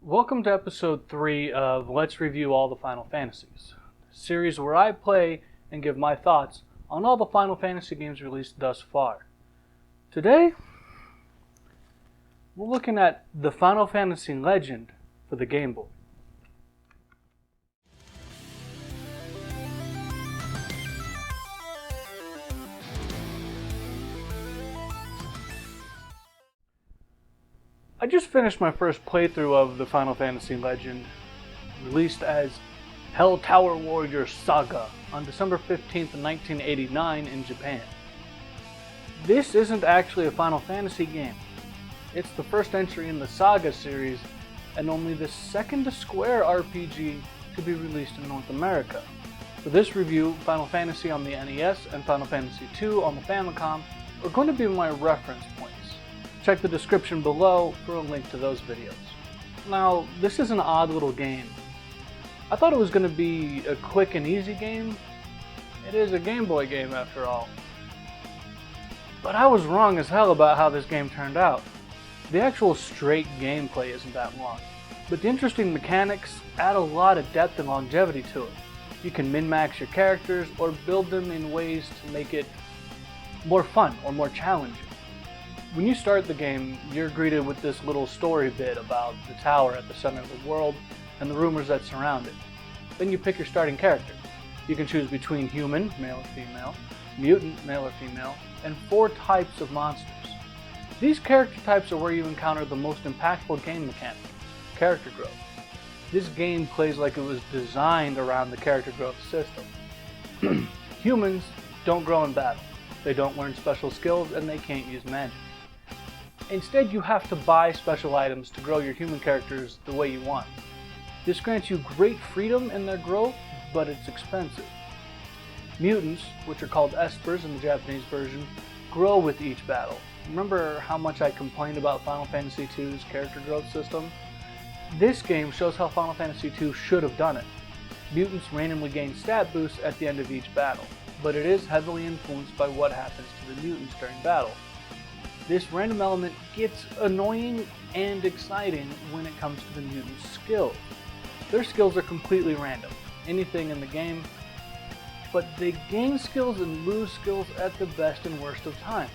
Welcome to episode 3 of Let's Review All the Final Fantasies, a series where I play and give my thoughts on all the Final Fantasy games released thus far. Today, we're looking at the Final Fantasy Legend for the Game Boy. I just finished my first playthrough of the Final Fantasy Legend, released as Hell Tower Warrior Saga on December 15th, 1989 in Japan. This isn't actually a Final Fantasy game. It's the first entry in the Saga series and only the second Square RPG to be released in North America. For this review, Final Fantasy on the NES and Final Fantasy II on the Famicom are going to be my reference points. Check the description below for a link to those videos. Now, this is an odd little game. I thought it was going to be a quick and easy game. It is a Game Boy game after all. But I was wrong as hell about how this game turned out. The actual straight gameplay isn't that long, but the interesting mechanics add a lot of depth and longevity to it. You can min-max your characters or build them in ways to make it more fun or more challenging. When you start the game, you're greeted with this little story bit about the tower at the center of the world and the rumors that surround it. Then you pick your starting character. You can choose between human, male or female, mutant, male or female, and 4 types of monsters. These character types are where you encounter the most impactful game mechanic, character growth. This game plays like it was designed around the character growth system. Humans don't grow in battle. They don't learn special skills and they can't use magic. Instead, you have to buy special items to grow your human characters the way you want. This grants you great freedom in their growth, but it's expensive. Mutants, which are called espers in the Japanese version, grow with each battle. Remember how much I complained about Final Fantasy II's character growth system? This game shows how Final Fantasy II should have done it. Mutants randomly gain stat boosts at the end of each battle, but it is heavily influenced by what happens to the mutants during battle. This random element gets annoying and exciting when it comes to the mutants' skills. Their skills are completely random, anything in the game, but they gain skills and lose skills at the best and worst of times.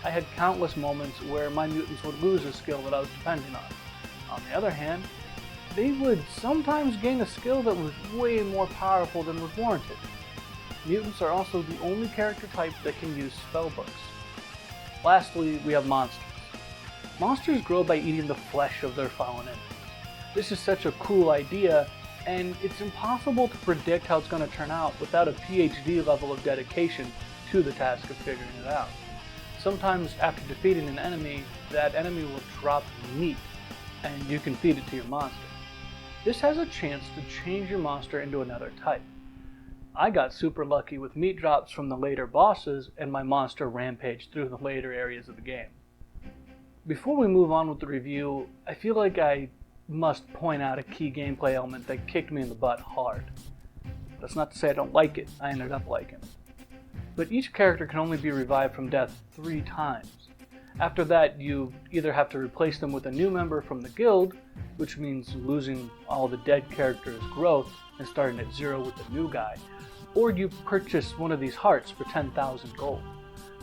I had countless moments where my mutants would lose a skill that I was depending on. On the other hand, they would sometimes gain a skill that was way more powerful than was warranted. Mutants are also the only character type that can use spellbooks. Lastly, we have monsters. Monsters grow by eating the flesh of their fallen enemies. This is such a cool idea, and it's impossible to predict how it's going to turn out without a PhD level of dedication to the task of figuring it out. Sometimes after defeating an enemy, that enemy will drop meat, and you can feed it to your monster. This has a chance to change your monster into another type. I got super lucky with meat drops from the later bosses, and my monster rampaged through the later areas of the game. Before we move on with the review, I feel like I must point out a key gameplay element that kicked me in the butt hard. That's not to say I don't like it, I ended up liking it. But each character can only be revived from death 3 times. After that, you either have to replace them with a new member from the guild, which means losing all the dead characters' growth and starting at 0 with a new guy, or you purchase one of these hearts for 10,000 gold.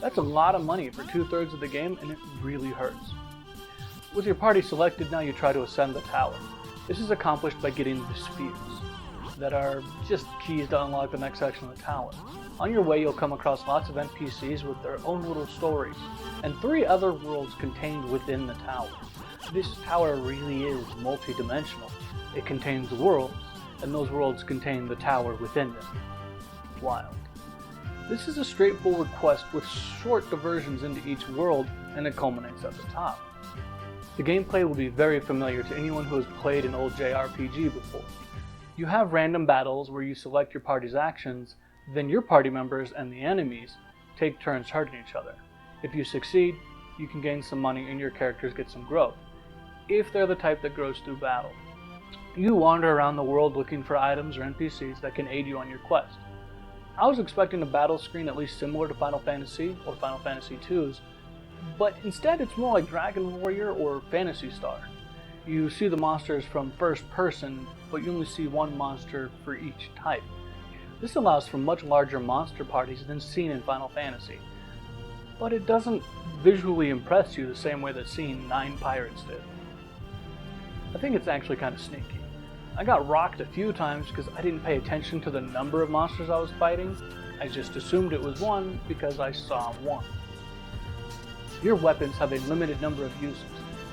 That's a lot of money for 2/3 of the game, and it really hurts. With your party selected, now you try to ascend the tower. This is accomplished by getting the spheres, that are just keys to unlock the next section of the tower. On your way, you'll come across lots of NPCs with their own little stories, and 3 other worlds contained within the tower. This tower really is multi-dimensional. It contains worlds, and those worlds contain the tower within them. Wild. This is a straightforward quest with short diversions into each world, and it culminates at the top. The gameplay will be very familiar to anyone who has played an old JRPG before. You have random battles where you select your party's actions, then your party members and the enemies take turns hurting each other. If you succeed, you can gain some money and your characters get some growth, if they're the type that grows through battle. You wander around the world looking for items or NPCs that can aid you on your quest. I was expecting a battle screen at least similar to Final Fantasy or Final Fantasy II's, but instead it's more like Dragon Warrior or Phantasy Star. You see the monsters from first person, but you only see one monster for each type. This allows for much larger monster parties than seen in Final Fantasy, but it doesn't visually impress you the same way that seeing 9 pirates did. I think it's actually kind of sneaky. I got rocked a few times because I didn't pay attention to the number of monsters I was fighting. I just assumed it was 1 because I saw 1. Your weapons have a limited number of uses.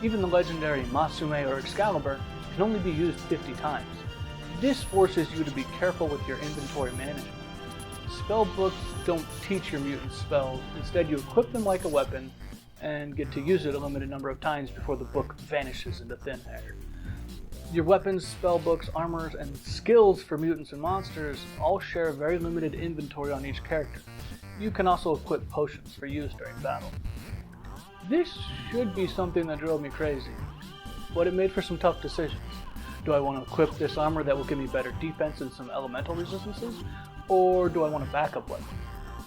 Even the legendary Matsume or Excalibur can only be used 50 times. This forces you to be careful with your inventory management. Spell books don't teach your mutant spells. Instead, you equip them like a weapon and get to use it a limited number of times before the book vanishes into thin air. Your weapons, spell books, armors, and skills for mutants and monsters all share a very limited inventory on each character. You can also equip potions for use during battle. This should be something that drove me crazy, but it made for some tough decisions. Do I want to equip this armor that will give me better defense and some elemental resistances, or do I want a backup weapon?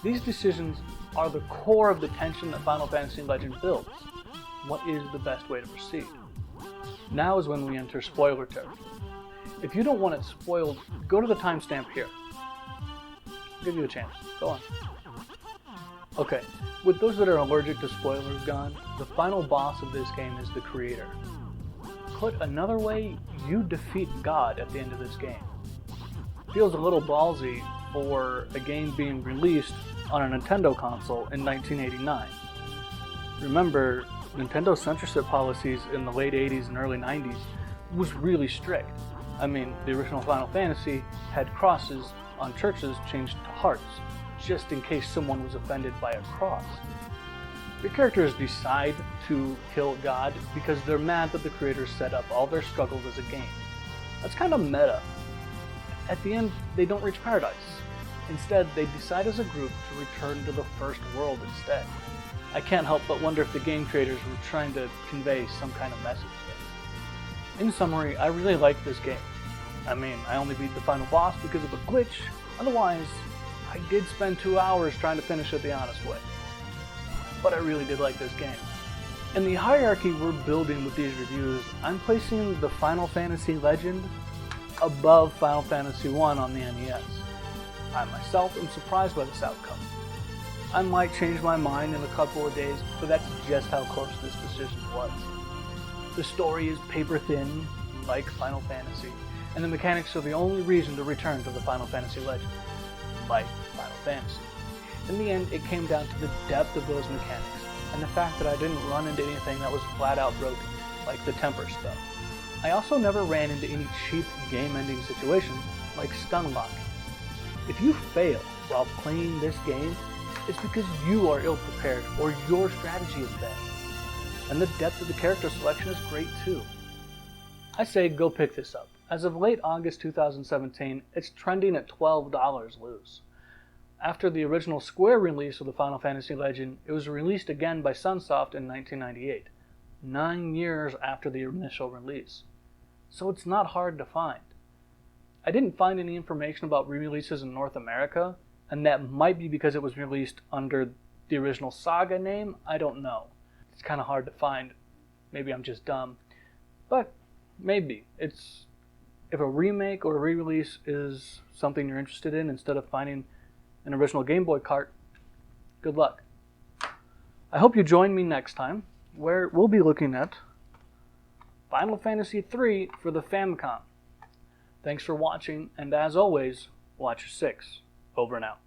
These decisions are the core of the tension that Final Fantasy Legend builds. What is the best way to proceed? Now is when we enter spoiler territory. If you don't want it spoiled, go to the timestamp here. I'll give you a chance. Go on. Okay, with those that are allergic to spoilers gone, the final boss of this game is the creator. Put another way, you defeat God at the end of this game. Feels a little ballsy for a game being released on a Nintendo console in 1989. Remember, Nintendo's censorship policies in the late 80s and early 90s was really strict. I mean, the original Final Fantasy had crosses on churches changed to hearts, just in case someone was offended by a cross. Your characters decide to kill God because they're mad that the creators set up all their struggles as a game. That's kind of meta. At the end, they don't reach paradise. Instead, they decide as a group to return to the first world instead. I can't help but wonder if the game creators were trying to convey some kind of message there. In summary, I really like this game. I mean, I only beat the final boss because of a glitch. Otherwise, I did spend 2 hours trying to finish it the honest way. But I really did like this game. In the hierarchy we're building with these reviews, I'm placing the Final Fantasy Legend above Final Fantasy I on the NES. I myself am surprised by this outcome. I might change my mind in a couple of days, but that's just how close this decision was. The story is paper thin, like Final Fantasy, and the mechanics are the only reason to return to the Final Fantasy Legend, like Final Fantasy. In the end, it came down to the depth of those mechanics, and the fact that I didn't run into anything that was flat out broken, like the temper stuff. I also never ran into any cheap game-ending situations, like stun locking. If you fail while playing this game, it's because you are ill-prepared or your strategy is bad. And the depth of the character selection is great too. I say go pick this up. As of late August 2017, it's trending at $12 loose. After the original Square release of the Final Fantasy Legend, it was released again by Sunsoft in 1998, 9 years after the initial release. So it's not hard to find. I didn't find any information about re-releases in North America, and that might be because it was released under the original Saga name. I don't know. It's kind of hard to find. Maybe I'm just dumb. But maybe. If a remake or a re-release is something you're interested in instead of finding an original Game Boy cart, good luck. I hope you join me next time, where we'll be looking at Final Fantasy III for the Famicom. Thanks for watching, and as always, watch your 6. Over and out.